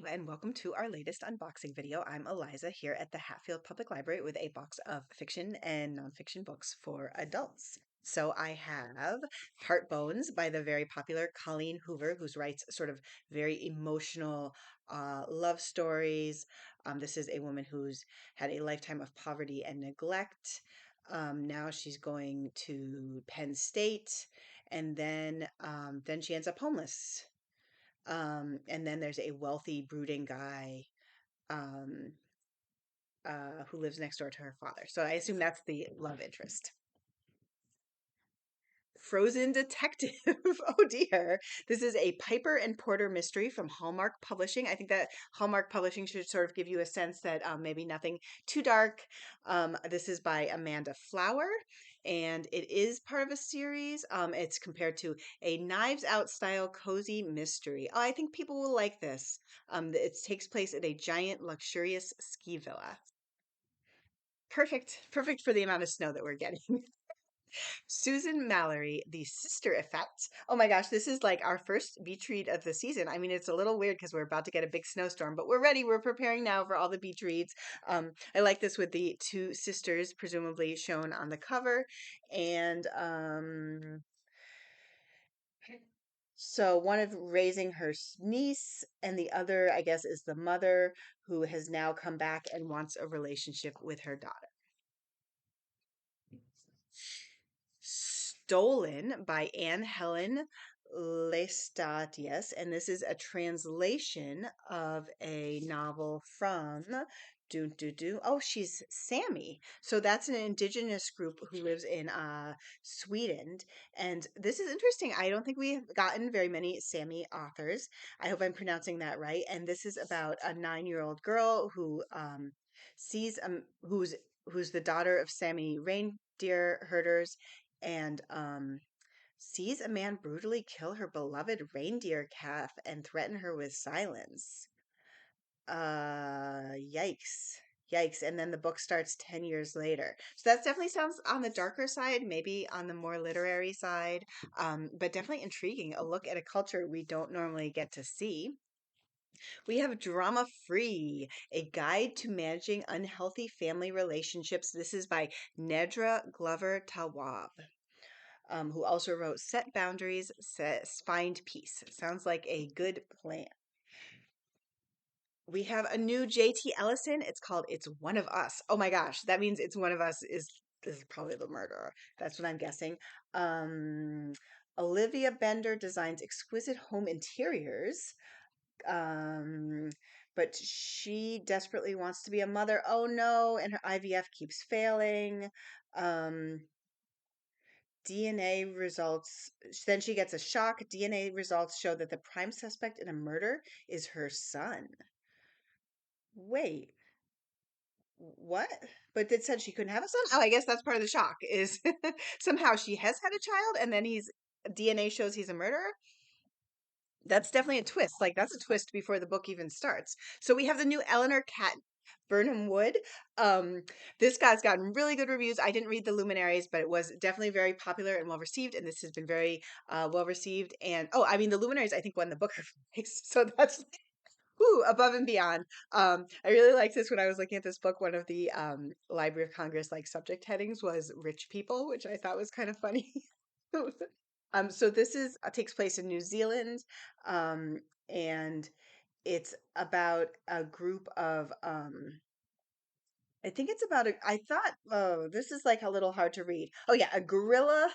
And welcome to our latest unboxing video. I'm Eliza here at the Hatfield Public Library with a box of fiction and nonfiction books for adults. So I have Heart Bones by the very popular Colleen Hoover, who writes sort of very emotional love stories. This is a woman who's had a lifetime of poverty and neglect. Now she's going to Penn State, and then she ends up homeless. And then there's a wealthy, brooding guy um, who lives next door to her father. So I assume that's the love interest. Frozen Detective. Oh dear. This is a Piper and Porter mystery from Hallmark Publishing. I think that Hallmark Publishing should sort of give you a sense that maybe nothing too dark. This is by Amanda Flower, and it is part of a series. It's compared to a Knives Out style cozy mystery. Oh, I think people will like this. It takes place at a giant, luxurious ski villa. Perfect for the amount of snow that we're getting. Susan Mallery, The Sister Effect. Oh my gosh, this is like our first beach read of the season. I mean, it's a little weird because we're about to get a big snowstorm, but we're ready. We're preparing now for all the beach reads. I like this with the two sisters, presumably shown on the cover. And so one of raising her niece, and the other, I guess, is the mother who has now come back and wants a relationship with her daughter. Stolen by Ann-Helen Laestadius, and this is a translation of a novel from Oh, she's Sami. So that's an indigenous group who lives in Sweden. And this is interesting. I don't think we've gotten very many Sami authors. I hope I'm pronouncing that right. And this is about a 9-year-old girl who sees who's the daughter of Sami reindeer herders, and sees a man brutally kill her beloved reindeer calf and threaten her with silence. Yikes. Yikes. And then the book starts 10 years later. So that definitely sounds on the darker side, maybe on the more literary side, but definitely intriguing. A look at a culture we don't normally get to see. We have Drama Free, a guide to managing unhealthy family relationships. This is by Nedra Glover Tawwab, who also wrote Set Boundaries, Find Peace. Sounds like a good plan. We have a new J.T. Ellison. It's called It's One of Us. Oh my gosh, that means It's One of Us is probably the murderer. That's what I'm guessing. Um, Olivia Bender designs exquisite home interiors. Um, but she desperately wants to be a mother. Oh no, and her IVF keeps failing. DNA results, then she gets a shock. DNA results show that the prime suspect in a murder is her son. Wait, what? But it said she couldn't have a son? Oh, I guess that's part of the shock is somehow she has had a child and then DNA shows he's a murderer. That's definitely a twist. Like that's a twist before the book even starts. So we have the new Eleanor Cat Birnam Wood. Um, this guy's gotten really good reviews. I didn't read the Luminaries, but it was definitely very popular and well received. And this has been very well received. And oh, I mean, the Luminaries I think won the Booker Prize, so that's whoo, above and beyond. I really liked this when I was looking at this book. One of the Library of Congress like subject headings was rich people, which I thought was kind of funny. So this is takes place in New Zealand, um, and it's about a group of I think it's about a I thought, oh, this is like a little hard to read. Oh yeah, a guerrilla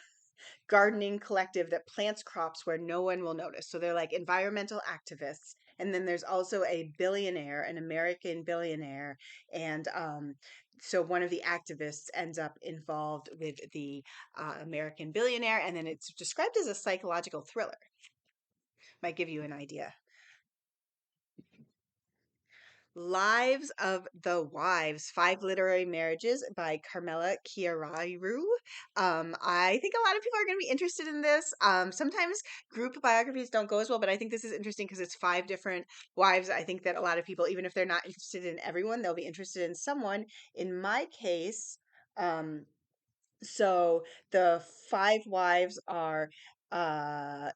gardening collective that plants crops where no one will notice. So they're like environmental activists. And then there's also a billionaire, an American billionaire. And so one of the activists ends up involved with the American billionaire. And then it's described as a psychological thriller. Might give you an idea. Lives of the Wives, Five Literary Marriages by Carmela Chiararu. I think a lot of people are going to be interested in this. Sometimes group biographies don't go as well, but I think this is interesting because it's 5 different wives. I think that a lot of people, even if they're not interested in everyone, they'll be interested in someone. In my case, um, so the 5 wives are uh,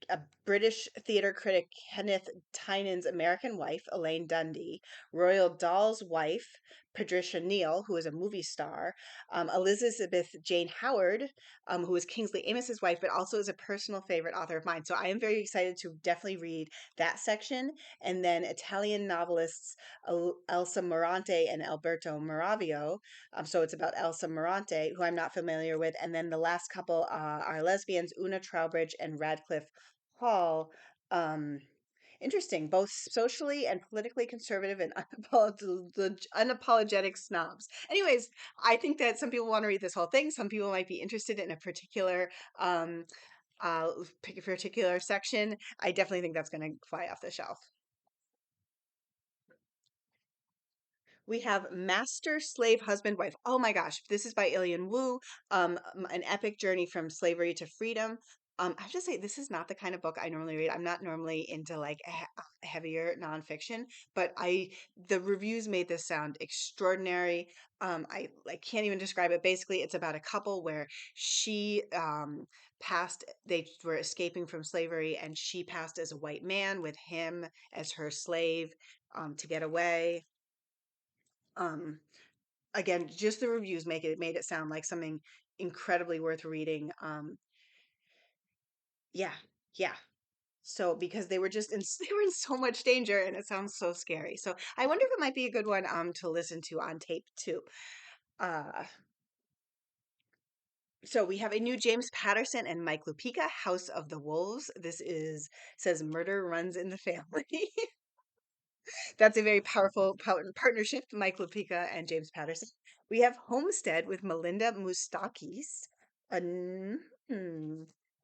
a British theater critic, Kenneth Tynan's American Wife, Elaine Dundee, Royal Dahl's wife, Patricia Neal, who is a movie star, Elizabeth Jane Howard, who is Kingsley Amos's wife, but also is a personal favorite author of mine. So I am very excited to definitely read that section. And then Italian novelists Elsa Morante and Alberto Moravio. So it's about Elsa Morante, who I'm not familiar with. And then the last couple are lesbians, Una Trowbridge and Radcliffe Hall. Um, Interesting, both socially and politically conservative and unapologetic snobs. Anyways, I think that some people want to read this whole thing. Some people might be interested in a um, particular section. I definitely think that's going to fly off the shelf. We have Master, Slave, Husband, Wife. Oh my gosh, this is by Ilian Wu, an epic journey from slavery to freedom. I have to say, this is not the kind of book I normally read. I'm not normally into like heavier nonfiction, but the reviews made this sound extraordinary. I can't even describe it. Basically, it's about a couple where she passed, they were escaping from slavery, and she passed as a white man with him as her slave to get away. Um, Again, just the reviews made it sound like something incredibly worth reading. Yeah, yeah. So because they were just in they were in so much danger, and it sounds so scary. So I wonder if it might be a good one to listen to on tape too. Uh so we have a new James Patterson and Mike Lupica, House of the Wolves. This is says murder runs in the family. That's a very powerful partnership, Mike Lupica and James Patterson. We have Homestead with Melinda Moustakis, a,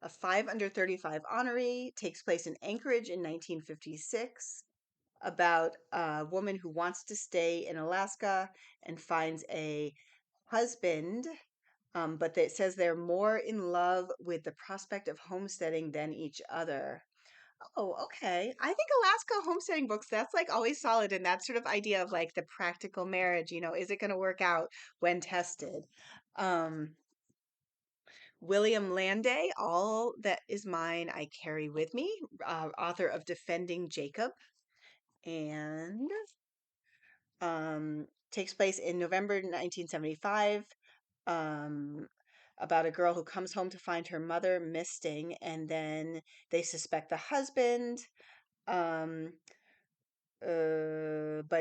a 5 under 35 honoree, takes place in Anchorage in 1956, about a woman who wants to stay in Alaska and finds a husband, but it says they're more in love with the prospect of homesteading than each other. Oh, okay. I think Alaska homesteading books, that's like always solid. And that sort of idea of like the practical marriage, is it going to work out when tested? Um, William Landay, All That Is Mine, I Carry With Me, author of Defending Jacob, and takes place in November 1975. Um, about a girl who comes home to find her mother missing, and then they suspect the husband. Um,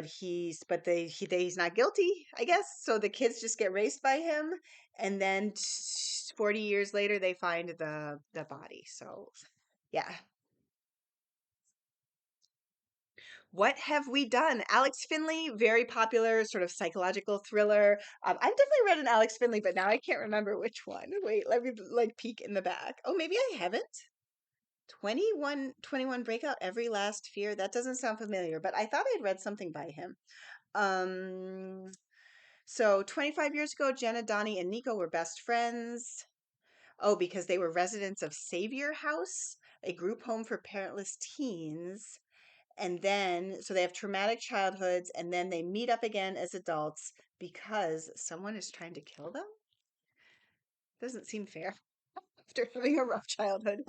he's not guilty, I guess. So the kids just get raised by him, and then 40 years later they find the body. So yeah. What have we done? Alex Finley, very popular sort of psychological thriller. I've definitely read an Alex Finley, but now I can't remember which one. Wait, let me like peek in the back. Oh, maybe I haven't. 21 Breakout, Every Last Fear. That doesn't sound familiar, but I thought I'd read something by him. Um, So 25 years ago, Jenna, Donnie, and Nico were best friends. Oh, because they were residents of Savior House, a group home for parentless teens. And then, so they have traumatic childhoods, and then they meet up again as adults because someone is trying to kill them? Doesn't seem fair after having a rough childhood.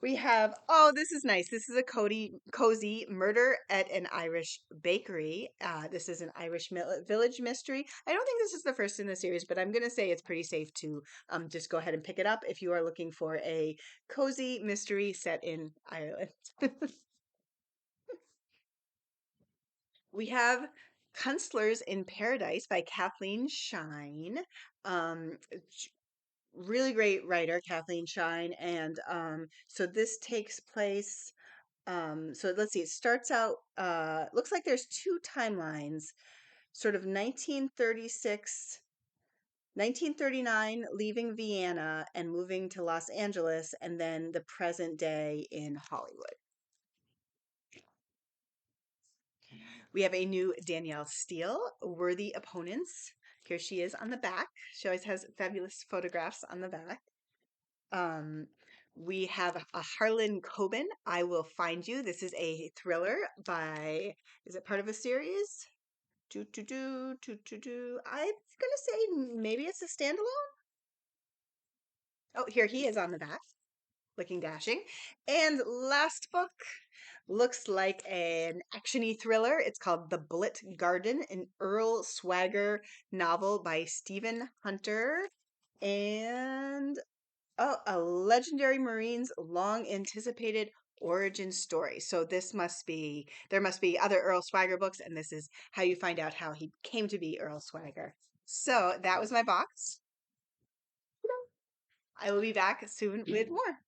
We have, oh, this is nice. This is a cozy murder at an Irish bakery. This is an Irish village mystery. I don't think this is the first in the series, but I'm going to say it's pretty safe to just go ahead and pick it up if you are looking for a cozy mystery set in Ireland. We have Kunstlers in Paradise by Cathleen Schine. Really great writer, Cathleen Schine. And so this takes place. So let's see, it starts out, looks like there's two timelines, sort of 1936, 1939, leaving Vienna and moving to Los Angeles, and then the present day in Hollywood. We have a new Danielle Steele, Worthy Opponents. Here she is on the back. She always has fabulous photographs on the back. Um, we have a Harlan Coben, I Will Find You. This is a thriller by, is it part of a series? I'm gonna say maybe it's a standalone. Oh, here he is on the back. looking dashing. And last book looks like an actiony thriller. It's called The Bullet Garden, an Earl Swagger novel by Stephen Hunter. And a legendary Marine's long anticipated origin story. So there must be other Earl Swagger books, and this is how you find out how he came to be Earl Swagger. So that was my box. I will be back soon with more.